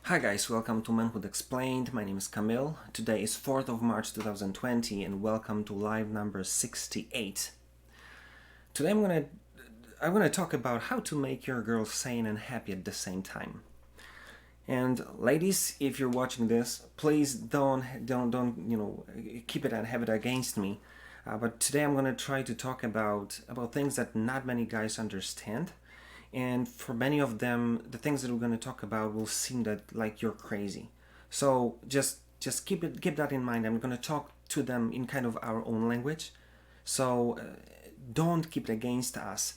Hi guys, welcome to Manhood Explained. My name is Camille. Today is 4th of March 2020 and welcome to live number 68. Today I'm gonna talk about how to make your girl sane and happy at the same time. And ladies, if you're watching this, please don't keep it and have it against me. But today I'm gonna try to talk about things that not many guys understand, and for many of them, the things that we're going to talk about will seem that like you're crazy. So just keep that in mind. I'm going to talk to them in kind of our own language. So don't keep it against us,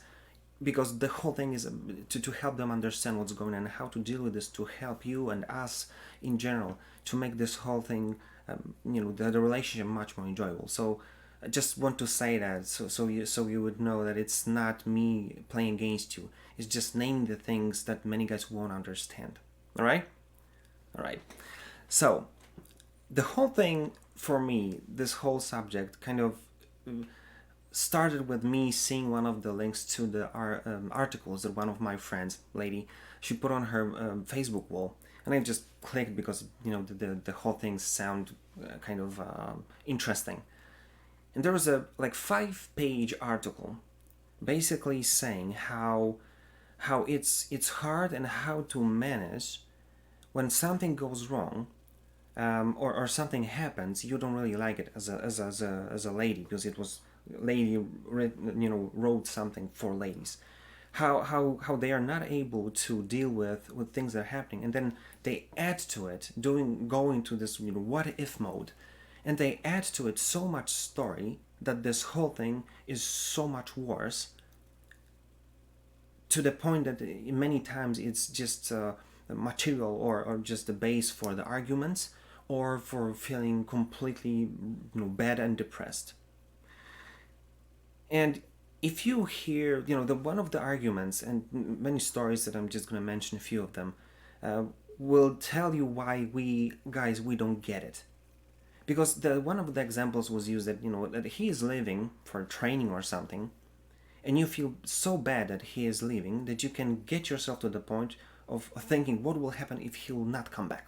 because the whole thing is to help them understand what's going on and how to deal with this, to help you and us in general to make this whole thing, the relationship much more enjoyable. So I just want to say that so you would know that it's not me playing against you. It's just naming the things that many guys won't understand. All right, all right. So the whole thing for me, this whole subject, kind of started with me seeing one of the links to the articles that one of my friends, lady, she put on her Facebook wall, and I just clicked because the whole thing sound kind of interesting. And there was a like 5-page article basically saying how it's hard and how to manage when something goes wrong, or something happens you don't really like it as a lady, because it was lady wrote something for ladies, how they are not able to deal with things that are happening, and then they add to it going to this what if mode, and they add to it so much story that this whole thing is so much worse, to the point that many times it's just material, or just the base for the arguments, or for feeling completely bad and depressed. And if you hear the one of the arguments and many stories that I'm just going to mention a few of them, will tell you why we don't get it, because the one of the examples was used that that he is leaving for training or something, and you feel so bad that he is leaving that you can get yourself to the point of thinking what will happen if he will not come back,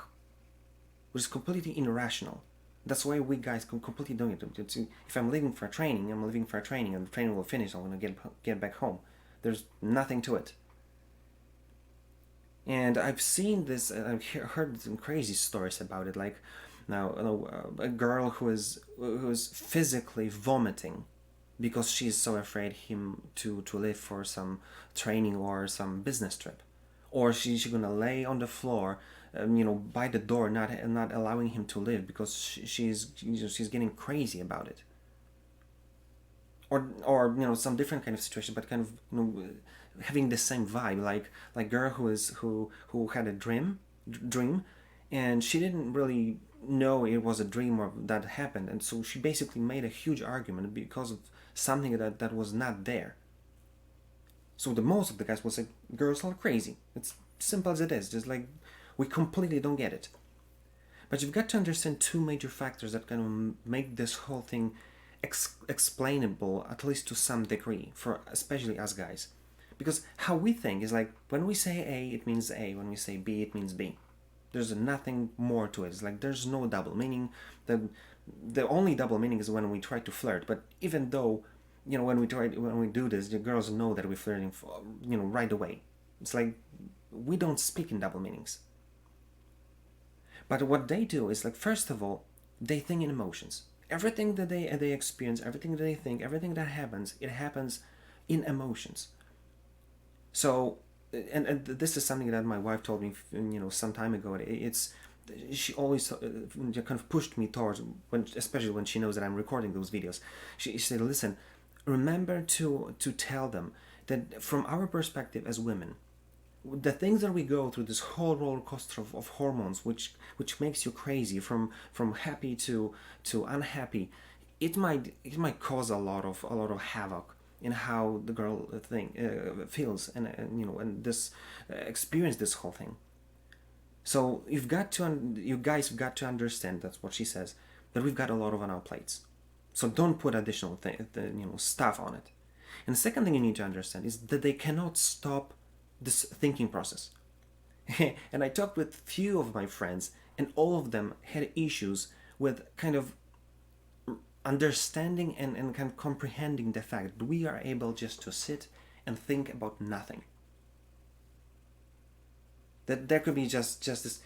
which is completely irrational. That's why we guys completely don't get it. If I'm leaving for a training, I'm leaving for a training, and the training will finish, I'm going to get back home. There's nothing to it. And I've seen this, I've heard some crazy stories about it, like now a girl who is physically vomiting because she's so afraid him to leave for some training or some business trip, or she's gonna lay on the floor, by the door, not allowing him to leave because she's getting crazy about it, or some different kind of situation, but kind of having the same vibe, like girl who had a dream, and she didn't really know it was a dream or that happened, and so she basically made a huge argument because of something that was not there. So the most of the guys will say girls are crazy. It's simple as it is, just like we completely don't get it. But you've got to understand two major factors that can make this whole thing explainable, at least to some degree, for especially us guys. Because how we think is like, when we say A, it means A. When we say B, it means B. There's nothing more to it. It's like there's no double meaning. The only double meaning is when we try to flirt. But even though, when we do this, the girls know that we're flirting right away. It's like we don't speak in double meanings. But what they do is, like, first of all, they think in emotions. Everything that they experience, everything that they think, everything that happens, it happens in emotions. So, and this is something that my wife told me, some time ago. She always kind of pushed me towards, especially when she knows that I'm recording those videos. She said, "Listen, remember to tell them that from our perspective as women, the things that we go through, this whole roller coaster of hormones, which makes you crazy from happy to unhappy, it might cause a lot of havoc in how the girl feels, and this experience this whole thing. So you guys have got to understand," that's what she says, "that we've got a lot on our plates. So don't put additional stuff on it." And the second thing you need to understand is that they cannot stop this thinking process. And I talked with few of my friends, and all of them had issues with kind of understanding and kind of comprehending the fact that we are able just to sit and think about nothing. That there could be just this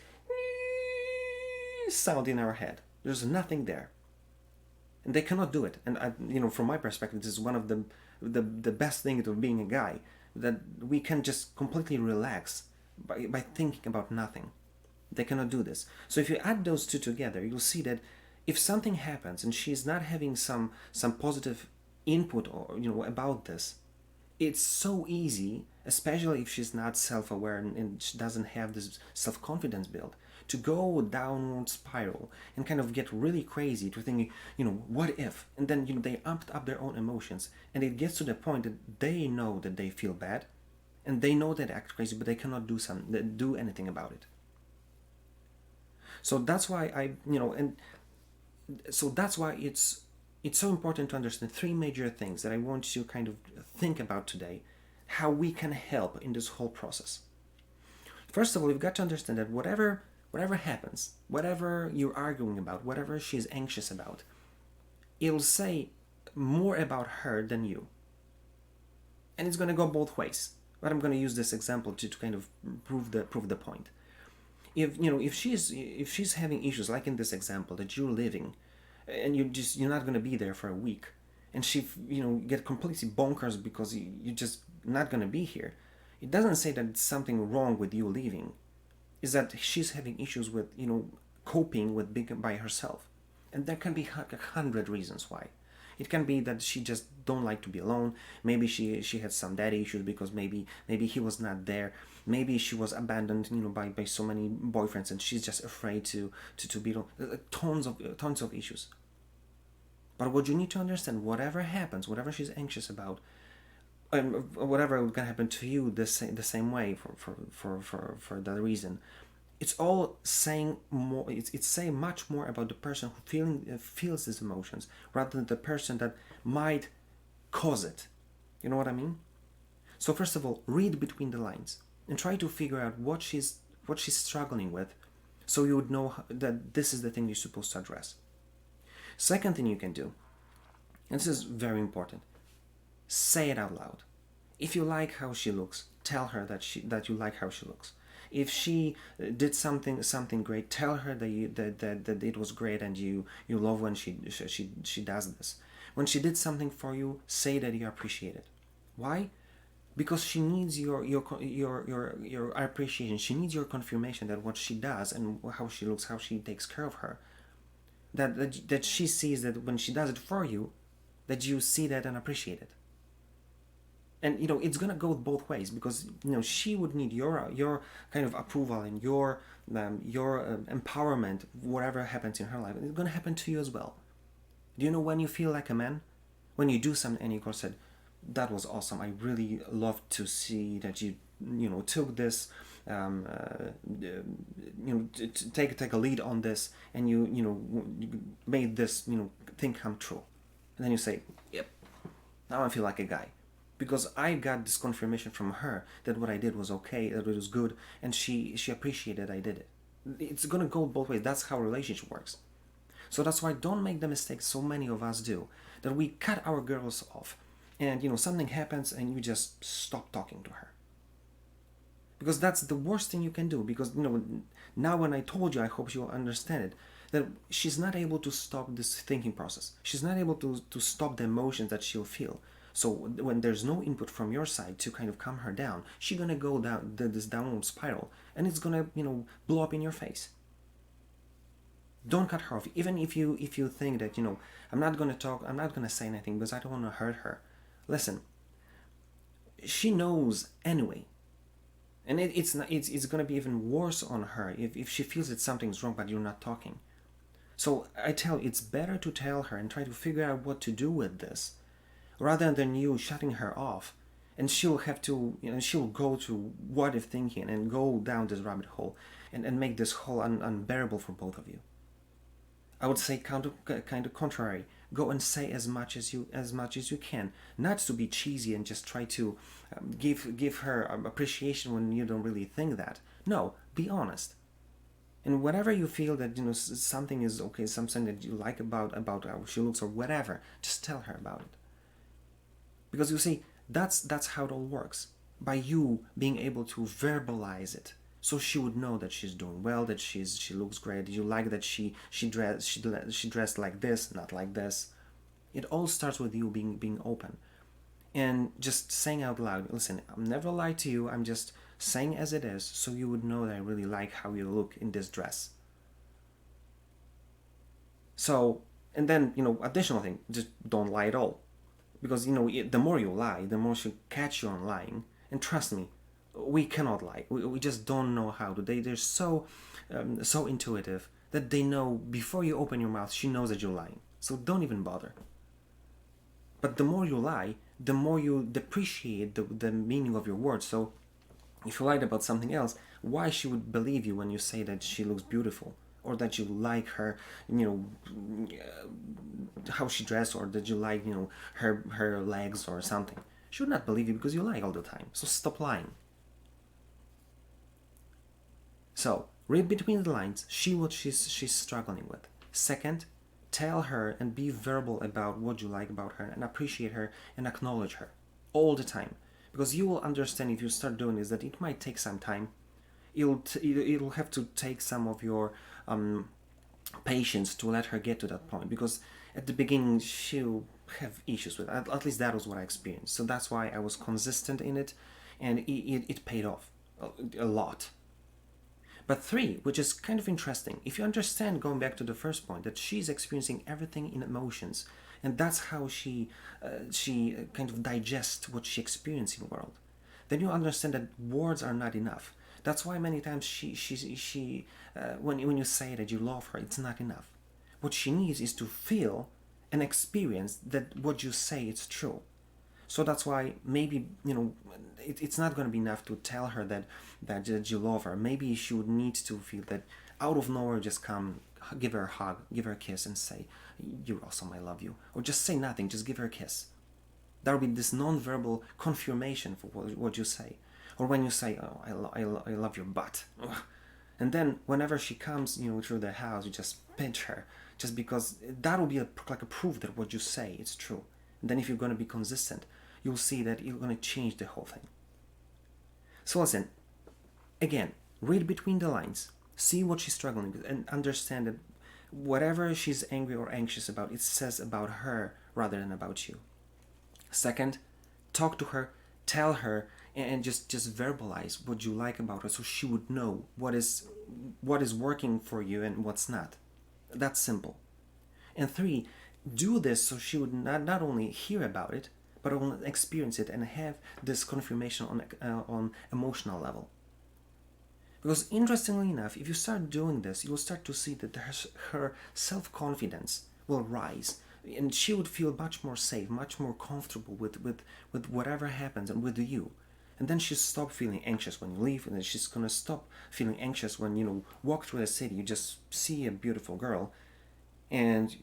sound in our head. There's nothing there, and they cannot do it. And from my perspective, this is one of the best things of being a guy, that we can just completely relax by thinking about nothing. They cannot do this. So if you add those two together, you'll see that if something happens and she's not having some positive input or about this, it's so easy, especially if she's not self-aware and she doesn't have this self-confidence built, to go downward spiral and kind of get really crazy to thinking, what if? And then they amped up their own emotions, and it gets to the point that they know that they feel bad, and they know they act crazy, but they cannot do anything about it. So that's why that's why it's so important to understand three major things that I want you to kind of think about today, how we can help in this whole process. First of all, you've got to understand that whatever happens, whatever you're arguing about, whatever she's anxious about, it'll say more about her than you. And it's going to go both ways. But I'm going to use this example to kind of prove the point. If she's having issues like in this example that you're living, and you're not going to be there for a week, and she get completely bonkers because you're just not going to be here, it doesn't say that it's something wrong with you leaving. Is that she's having issues with coping with being by herself, and there can be 100 reasons why. It can be that she just don't like to be alone. Maybe she had some daddy issues because maybe he was not there. Maybe she was abandoned by so many boyfriends, and she's just afraid to be alone. Tons of issues. But what you need to understand, whatever happens, whatever she's anxious about, whatever can happen to you the same way for that reason, it's all saying more. It's saying much more about the person who feels these emotions rather than the person that might cause it. You know what I mean? So first of all, read between the lines and try to figure out what she's struggling with, so you would know that this is the thing you're supposed to address. Second thing you can do, and this is very important, say it out loud. If you like how she looks, tell her that you like how she looks. If she did something great, tell her that it was great and you love when she does this. When she did something for you, say that you appreciate it. Why? Because she needs your appreciation. She needs your confirmation that what she does and how she looks, how she takes care of her, that she sees that when she does it for you, that you see that and appreciate it. And it's gonna go both ways, because she would need your kind of approval and your empowerment. Whatever happens in her life, it's gonna happen to you as well. Do you know when you feel like a man? When you do something and you go said, "That was awesome. I really love to see that you took this, take a lead on this, and you made this thing come true." And then you say, "Yep, now I feel like a guy." Because I got this confirmation from her that what I did was okay, that it was good, and she appreciated I did it. It's gonna go both ways. That's how a relationship works. So that's why don't make the mistake so many of us do, that we cut our girls off, and something happens and you just stop talking to her. Because that's the worst thing you can do. Because now when I told you, I hope you'll understand it, that she's not able to stop this thinking process. She's not able to stop the emotions that she'll feel. So when there's no input from your side to kind of calm her down, she's gonna go down this downward spiral, and it's gonna blow up in your face. Don't cut her off, even if you think that I'm not gonna talk, I'm not gonna say anything because I don't want to hurt her. Listen, she knows anyway, and it's gonna be even worse on her if she feels that something's wrong but you're not talking. So it's better to tell her and try to figure out what to do with this, rather than you shutting her off, and she'll have to, she'll go to what if thinking and go down this rabbit hole and make this whole unbearable for both of you. I would say kind of contrary. Go and say as much as you can, not to be cheesy and just try to give her appreciation when you don't really think that. No, be honest. And whatever you feel that something is okay, something that you like about how she looks or whatever, just tell her about it. Because you see, that's how it all works. By you being able to verbalize it, so she would know that she's doing well, that she looks great. You like that she dressed like this, not like this. It all starts with you being open and just saying out loud, listen, I'm never lied to you. I'm just saying as it is, so you would know that I really like how you look in this dress. So, and then, additional thing, just don't lie at all. Because, the more you lie, the more she'll catch you on lying. And trust me, we cannot lie. We just don't know how to. They're so intuitive that they know before you open your mouth, she knows that you're lying. So don't even bother. But the more you lie, the more you depreciate the meaning of your words. So if you lied about something else, why she would believe you when you say that she looks beautiful? Or that you like her, how she dressed, or that you like, her legs or something. She would not believe you because you lie all the time. So stop lying. So read between the lines, see what she's struggling with. Second, tell her and be verbal about what you like about her and appreciate her and acknowledge her all the time. Because you will understand if you start doing this that it might take some time. It'll have to take some of your patience to let her get to that point, because at the beginning she'll have issues with it. At least that was what I experienced. So that's why I was consistent in it, and it paid off a lot. But three, which is kind of interesting, if you understand, going back to the first point, that she's experiencing everything in emotions, and that's how she kind of digests what she experiences in the world, then you understand that words are not enough. That's why many times when you say that you love her, it's not enough. What she needs is to feel and experience that what you say is true. So that's why maybe it's not going to be enough to tell her that you love her. Maybe she would need to feel that out of nowhere, just come, give her a hug, give her a kiss, and say, "You're awesome, I love you," or just say nothing, just give her a kiss. There will be this non-verbal confirmation for what you say. Or when you say, "Oh, I love your butt," and then whenever she comes, through the house, you just pinch her, just because that will be like a proof that what you say is true. And then if you're going to be consistent, you'll see that you're going to change the whole thing. So listen, again, read between the lines, see what she's struggling with, and understand that whatever she's angry or anxious about, it says about her rather than about you. Second, talk to her, tell her, and just verbalize what you like about her, so she would know what is working for you and what's not. That's simple. And three, do this so she would not only hear about it, but also experience it and have this confirmation on emotional level. Because interestingly enough, if you start doing this, you will start to see that her self-confidence will rise, and she would feel much more safe, much more comfortable with whatever happens and with you. And then she'll stop feeling anxious when you leave, and then she's gonna stop feeling anxious when walk through the city. You just see a beautiful girl, and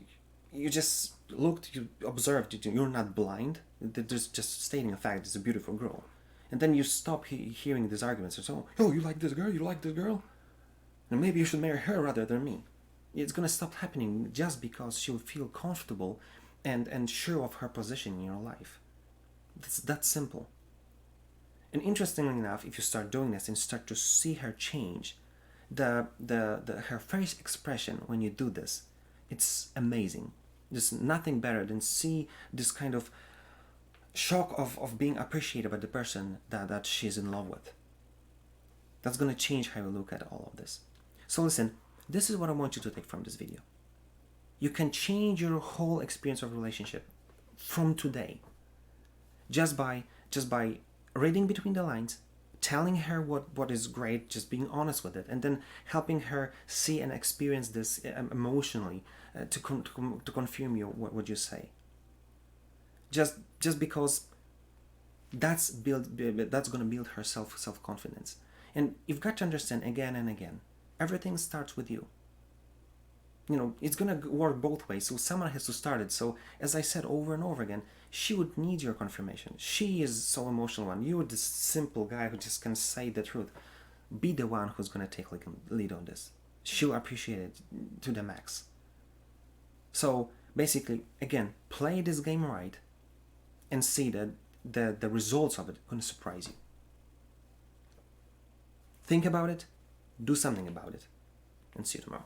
you just looked, you observed, you're not blind. There's just stating a fact, it's a beautiful girl. And then you stop hearing these arguments. So, "Oh, you like this girl? You like this girl? And maybe you should marry her rather than me." It's gonna stop happening just because she'll feel comfortable and sure of her position in your life. That's that simple. And interestingly enough, if you start doing this and start to see her change, her face expression when you do this, it's amazing. There's nothing better than see this kind of shock of being appreciated by the person that she's in love with. That's going to change how you look at all of this. So listen, this is what I want you to take from this video. You can change your whole experience of relationship from today just by reading between the lines, telling her what is great, just being honest with it, and then helping her see and experience this emotionally to confirm what you say. Just because that's going to build her self-confidence. And you've got to understand again and again, everything starts with you. It's going to work both ways, so someone has to start it. So as I said over and over again, she would need your confirmation. She is so emotional one. You're this simple guy who just can say the truth. be the one who's going to take like a lead on this. She'll appreciate it to the max. So basically, again, play this game right and see that the results of it are going to surprise you. Think about it, do something about it, and see you tomorrow.